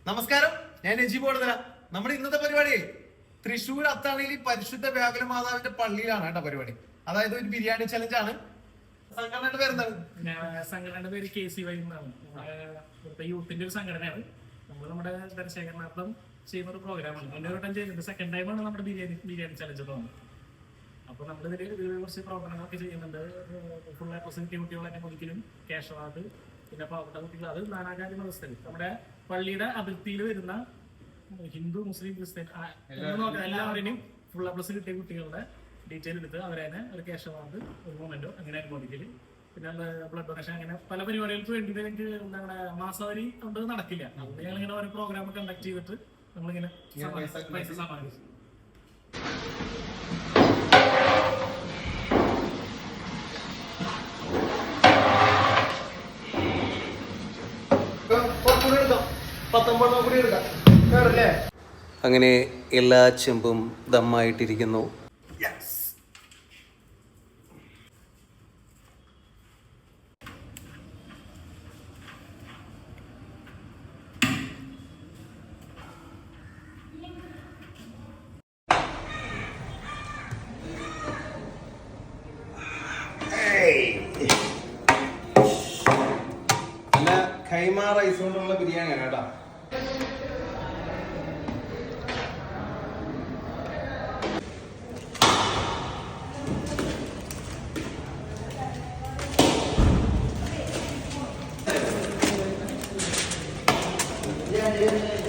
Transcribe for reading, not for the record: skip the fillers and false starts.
നമസ്കാരം, ഞാൻ നജീബ് കൊടുത്തല. നമ്മുടെ ഇന്നത്തെ പരിപാടി തൃശ്ശൂർ അത്താണിയിൽ പരിശുദ്ധ വ്യാകുല മാതാവിന്റെ പള്ളിയിലാണ് കേട്ടോ പരിപാടി. അതായത് ഒരു ബിരിയാണി ചലഞ്ച് ആണ്. സംഘടനയുടെ പേരെന്താണ്? സംഘടനയുടെ പേര് KCY എന്നാണ്. ഇവിടുത്തെ യൂത്തിന്റെ ഒരു സംഘടനയാണ്. നമ്മൾ നമ്മുടെ ദർശകർമാർക്കും ചെയ്യുന്ന ഒരു പ്രോഗ്രാമാണ്. ഒരു ടൈം ചെയ്യുന്നുണ്ട്. സെക്കൻഡ് ടൈമാണ് നമ്മുടെ ബിരിയാണി ചലഞ്ച് തോന്നുന്നത്. അപ്പൊ നമ്മളിതിൽ കുറച്ച് പ്രവർത്തനങ്ങളൊക്കെ ചെയ്യുന്നുണ്ട്. ഫുൾ പോസിറ്റീവ് കുട്ടികളെ ഒരിക്കലും ക്യാഷ് അവാർഡ്, പിന്നെ പാവപ്പെട്ട കുട്ടികൾ, അത് നാനാജാതി മതസ്ഥര് നമ്മുടെ പള്ളിയുടെ അതിർത്തിയിൽ വരുന്ന ഹിന്ദു മുസ്ലിം ക്രിസ്ത്യൻ എല്ലാവരെയും ഫുൾ പ്ലസ് കിട്ടിയ കുട്ടികളുടെ ഡീറ്റെയിൽ എടുത്ത് അവരെ തന്നെ ഒരു ക്യാഷ് അവാർഡ്, ഒരു മൊമെന്റോ അങ്ങനെ അനുമോദിക്കല്, പിന്നെ ബ്ലഡ് ഡൊണേഷൻ, അങ്ങനെ പല പരിപാടികൾക്ക് വേണ്ടിയിട്ട് എനിക്ക് നമ്മുടെ മാസവരി കൊണ്ട് നടക്കില്ല. അതുകൊണ്ട് ഞങ്ങളിങ്ങനെ ഓരോ പ്രോഗ്രാം കണ്ടക്ട് ചെയ്തിട്ട് നമ്മളിങ്ങനെ പൈസ സമ്മാനിച്ചു. അങ്ങനെ എല്ലാ ചെമ്പും ദമ്മായിട്ടിരിക്കുന്നു. ഖൈമ റൈസ് കൊണ്ടുള്ള ബിരിയാണിയാണ് കേട്ടോ. Yeah.